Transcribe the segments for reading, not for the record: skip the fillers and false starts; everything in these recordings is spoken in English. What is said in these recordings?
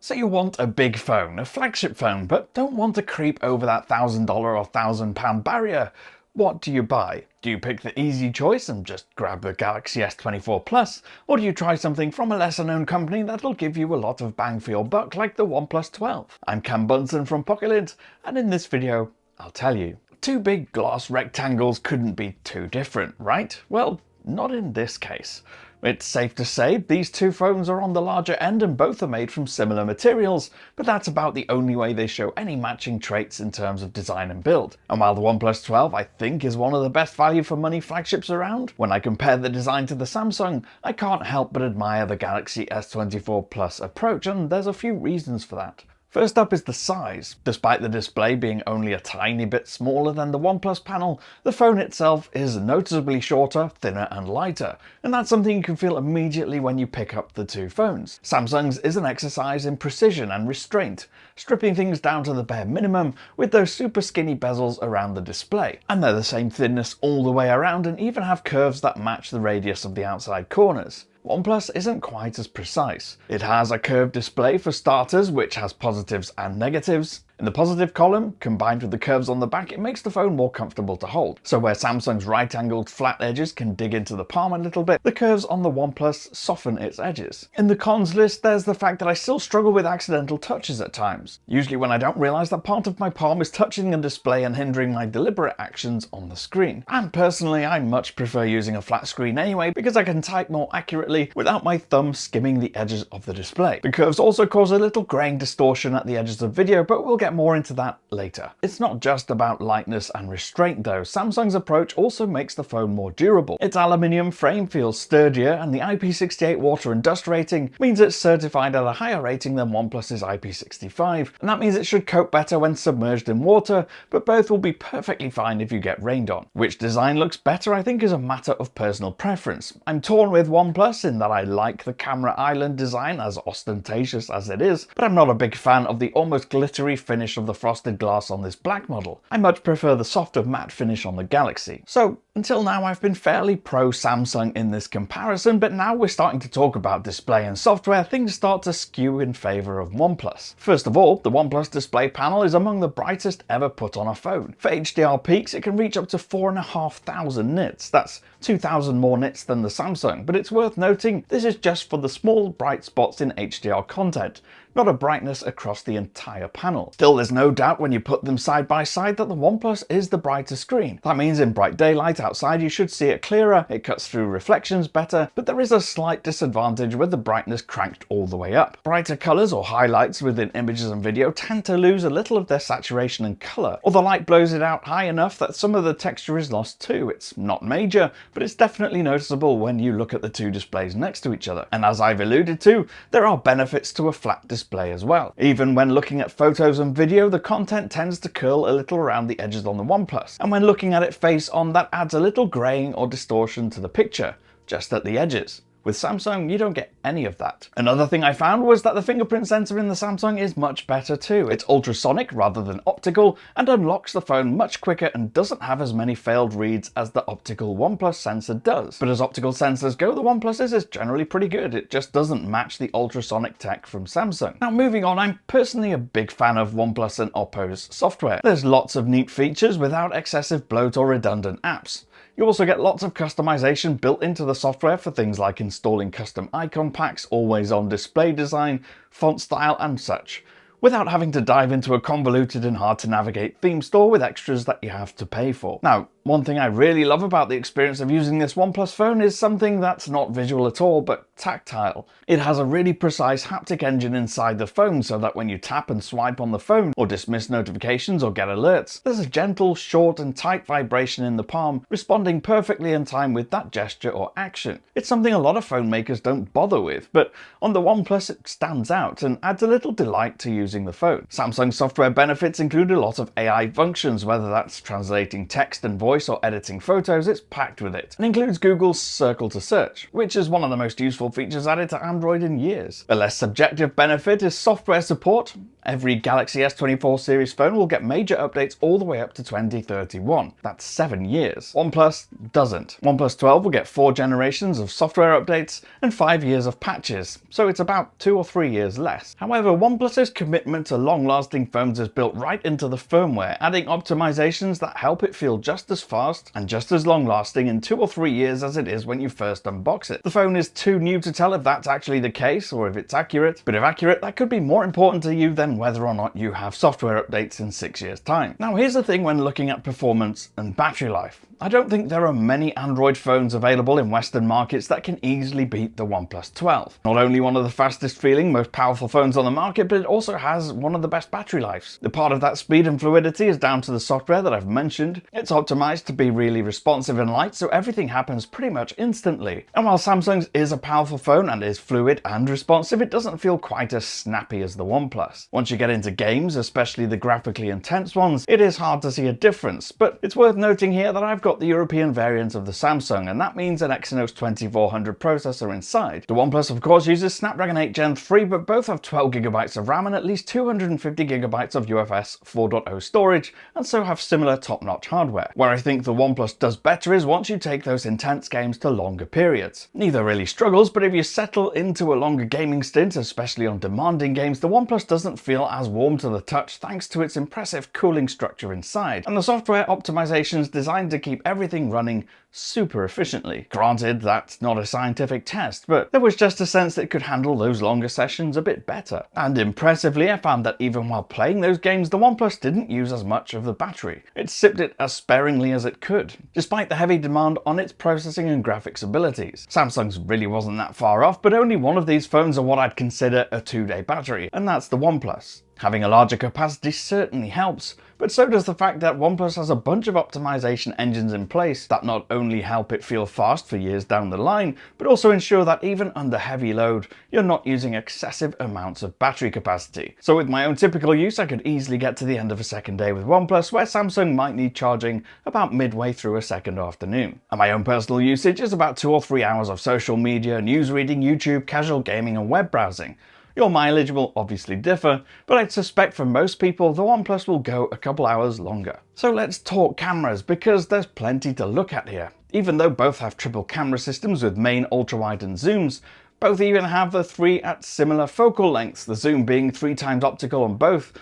So you want a big phone, a flagship phone, but don't want to creep over that $1,000 or £1,000 barrier. What do you buy? Do you pick the easy choice and just grab the Galaxy S24 Plus? Or do you try something from a lesser known company that'll give you a lot of bang for your buck like the OnePlus 12? I'm Cam Bunton from Pocket-lint, and in this video, I'll tell you. Two big glass rectangles couldn't be too different, right? Well, not in this case. It's safe to say these two phones are on the larger end and both are made from similar materials, but that's about the only way they show any matching traits in terms of design and build. And while the OnePlus 12 I think is one of the best value for money flagships around, when I compare the design to the Samsung, I can't help but admire the Galaxy S24 Plus approach, and there's a few reasons for that. First up is the size. Despite the display being only a tiny bit smaller than the OnePlus panel, the phone itself is noticeably shorter, thinner and lighter, and that's something you can feel immediately when you pick up the two phones. Samsung's is an exercise in precision and restraint, stripping things down to the bare minimum with those super skinny bezels around the display. And they're the same thinness all the way around and even have curves that match the radius of the outside corners. OnePlus isn't quite as precise. It has a curved display for starters, which has positives and negatives. In the positive column, combined with the curves on the back, it makes the phone more comfortable to hold. So where Samsung's right-angled flat edges can dig into the palm a little bit, the curves on the OnePlus soften its edges. In the cons list, there's the fact that I still struggle with accidental touches at times. Usually when I don't realise that part of my palm is touching the display and hindering my deliberate actions on the screen. And personally, I much prefer using a flat screen anyway, because I can type more accurately without my thumb skimming the edges of the display. The curves also cause a little grain distortion at the edges of video, but we'll get more into that later. It's not just about lightness and restraint though. Samsung's approach also makes the phone more durable. Its aluminium frame feels sturdier, and the IP68 water and dust rating means it's certified at a higher rating than OnePlus's IP65, and that means it should cope better when submerged in water, but both will be perfectly fine if you get rained on. Which design looks better I think is a matter of personal preference. I'm torn with OnePlus in that I like the camera island design, as ostentatious as it is, but I'm not a big fan of the almost glittery finish of the frosted glass on this black model. I much prefer the softer matte finish on the Galaxy. So until now I've been fairly pro Samsung in this comparison, but now we're starting to talk about display and software, things start to skew in favour of OnePlus. First of all, the OnePlus display panel is among the brightest ever put on a phone. For HDR peaks it can reach up to 4,500 nits. That's 2,000 more nits than the Samsung, but it's worth noting this is just for the small bright spots in HDR content, not a brightness across the entire panel. Still, there's no doubt when you put them side by side that the OnePlus is the brighter screen. That means in bright daylight outside you should see it clearer, it cuts through reflections better, but there is a slight disadvantage with the brightness cranked all the way up. Brighter colours or highlights within images and video tend to lose a little of their saturation and colour, or the light blows it out high enough that some of the texture is lost too. It's not major, but it's definitely noticeable when you look at the two displays next to each other. And as I've alluded to, there are benefits to a flat display as well. Even when looking at photos and video, the content tends to curl a little around the edges on the OnePlus, and when looking at it face on, that adds a little graying or distortion to the picture, just at the edges. With Samsung, you don't get any of that. Another thing I found was that the fingerprint sensor in the Samsung is much better too. It's ultrasonic rather than optical and unlocks the phone much quicker and doesn't have as many failed reads as the optical OnePlus sensor does. But as optical sensors go, the OnePlus's is generally pretty good. It just doesn't match the ultrasonic tech from Samsung. Now moving on, I'm personally a big fan of OnePlus and Oppo's software. There's lots of neat features without excessive bloat or redundant apps. You also get lots of customization built into the software for things like installing custom icon packs, always-on display design, font style and such, without having to dive into a convoluted and hard to navigate theme store with extras that you have to pay for. Now, one thing I really love about the experience of using this OnePlus phone is something that's not visual at all, but tactile. It has a really precise haptic engine inside the phone so that when you tap and swipe on the phone, or dismiss notifications or get alerts, there's a gentle, short and tight vibration in the palm, responding perfectly in time with that gesture or action. It's something a lot of phone makers don't bother with, but on the OnePlus it stands out and adds a little delight to using the phone. Samsung software benefits include a lot of AI functions, whether that's translating text and voice or editing photos, it's packed with it, and includes Google's Circle to Search, which is one of the most useful features added to Android in years. A less subjective benefit is software support. Every Galaxy S24 series phone will get major updates all the way up to 2031. That's 7 years. OnePlus doesn't. OnePlus 12 will get 4 generations of software updates and 5 years of patches, so it's about 2 or 3 years less. However, OnePlus's commitment to long-lasting phones is built right into the firmware, adding optimizations that help it feel just as fast and just as long-lasting in 2 or 3 years as it is when you first unbox it. The phone is too new to tell if that's actually the case or if it's accurate, but if accurate, that could be more important to you than whether or not you have software updates in 6 years' time. Now, here's the thing when looking at performance and battery life. I don't think there are many Android phones available in Western markets that can easily beat the OnePlus 12. Not only one of the fastest feeling, most powerful phones on the market, but it also has one of the best battery lives. The part of that speed and fluidity is down to the software that I've mentioned. It's optimized to be really responsive and light, so everything happens pretty much instantly. And while Samsung's is a powerful phone and is fluid and responsive, it doesn't feel quite as snappy as the OnePlus. Once you get into games, especially the graphically intense ones, it is hard to see a difference, but it's worth noting here that I've got the European variant of the Samsung, and that means an Exynos 2400 processor inside. The OnePlus of course uses Snapdragon 8 Gen 3, but both have 12GB of RAM and at least 250GB of UFS 4.0 storage, and so have similar top-notch hardware. Where I think the OnePlus does better is once you take those intense games to longer periods. Neither really struggles, but if you settle into a longer gaming stint, especially on demanding games, the OnePlus doesn't feel as warm to the touch thanks to its impressive cooling structure inside, and the software optimizations designed to keep everything running super efficiently. Granted, that's not a scientific test, but there was just a sense that it could handle those longer sessions a bit better. And impressively, I found that even while playing those games, the OnePlus didn't use as much of the battery. It sipped it as sparingly as it could, despite the heavy demand on its processing and graphics abilities. Samsung's really wasn't that far off, but only one of these phones are what I'd consider a 2-day battery, and that's the OnePlus. Having a larger capacity certainly helps, but so does the fact that OnePlus has a bunch of optimization engines in place that not only help it feel fast for years down the line, but also ensure that even under heavy load, you're not using excessive amounts of battery capacity. So with my own typical use, I could easily get to the end of a second day with OnePlus, where Samsung might need charging about midway through a second afternoon. And my own personal usage is about 2 or 3 hours of social media, news reading, YouTube, casual gaming and web browsing. Your mileage will obviously differ, but I'd suspect for most people the OnePlus will go a couple hours longer. So let's talk cameras, because there's plenty to look at here. Even though both have triple camera systems with main, ultrawide and zooms, both even have the 3 at similar focal lengths, the zoom being 3 times optical on both.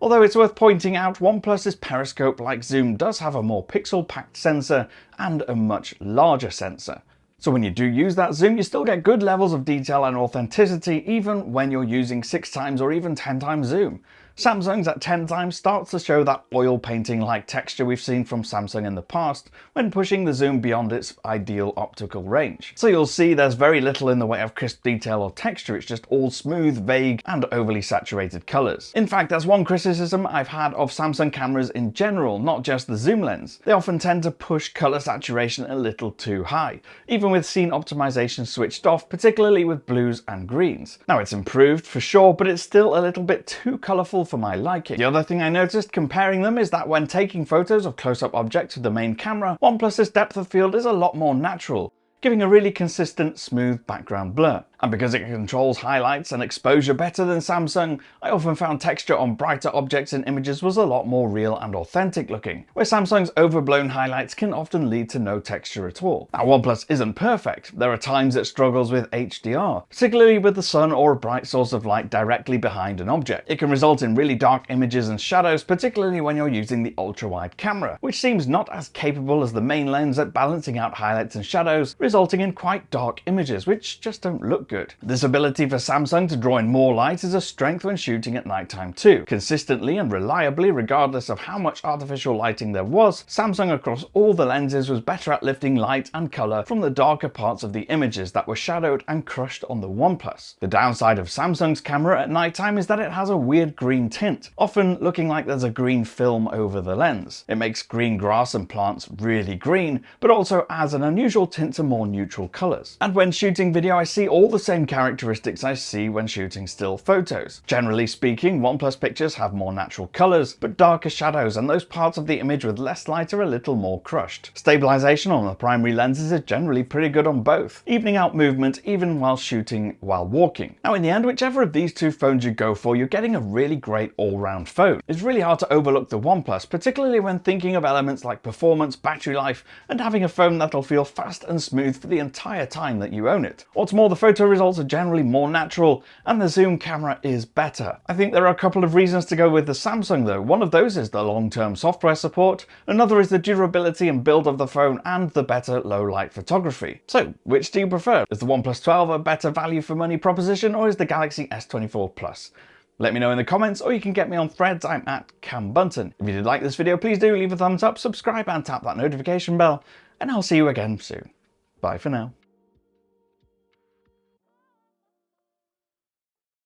Although it's worth pointing out, OnePlus's periscope-like zoom does have a more pixel-packed sensor and a much larger sensor. So when you do use that zoom, you still get good levels of detail and authenticity even when you're using 6 times or even 10 times zoom. Samsung's at 10 times starts to show that oil painting-like texture we've seen from Samsung in the past when pushing the zoom beyond its ideal optical range. So you'll see there's very little in the way of crisp detail or texture, it's just all smooth, vague, and overly saturated colours. In fact, that's one criticism I've had of Samsung cameras in general, not just the zoom lens. They often tend to push colour saturation a little too high, even with scene optimization switched off, particularly with blues and greens. Now it's improved for sure, but it's still a little bit too colourful for my liking. The other thing I noticed comparing them is that when taking photos of close-up objects with the main camera, OnePlus's depth of field is a lot more natural, giving a really consistent, smooth background blur. And because it controls highlights and exposure better than Samsung, I often found texture on brighter objects in images was a lot more real and authentic looking, where Samsung's overblown highlights can often lead to no texture at all. Now OnePlus isn't perfect. There are times it struggles with HDR, particularly with the sun or a bright source of light directly behind an object. It can result in really dark images and shadows, particularly when you're using the ultra-wide camera, which seems not as capable as the main lens at balancing out highlights and shadows, resulting in quite dark images, which just don't look good. This ability for Samsung to draw in more light is a strength when shooting at nighttime too. Consistently and reliably, regardless of how much artificial lighting there was, Samsung across all the lenses was better at lifting light and colour from the darker parts of the images that were shadowed and crushed on the OnePlus. The downside of Samsung's camera at nighttime is that it has a weird green tint, often looking like there's a green film over the lens. It makes green grass and plants really green, but also adds an unusual tint to more more neutral colours. And when shooting video, I see all the same characteristics I see when shooting still photos. Generally speaking, OnePlus pictures have more natural colours, but darker shadows, and those parts of the image with less light are a little more crushed. Stabilisation on the primary lenses is generally pretty good on both, evening out movement even while shooting while walking. Now in the end, whichever of these two phones you go for, you're getting a really great all-round phone. It's really hard to overlook the OnePlus, particularly when thinking of elements like performance, battery life, and having a phone that'll feel fast and smooth for the entire time that you own it. What's more, the photo results are generally more natural, and the zoom camera is better. I think there are a couple of reasons to go with the Samsung though. One of those is the long-term software support, another is the durability and build of the phone, and the better low-light photography. So, which do you prefer? Is the OnePlus 12 a better value for money proposition, or is the Galaxy S24 Plus? Let me know in the comments, or you can get me on Threads. I'm at Cam Bunton. If you did like this video, please do leave a thumbs up, subscribe and tap that notification bell, and I'll see you again soon. Bye for now.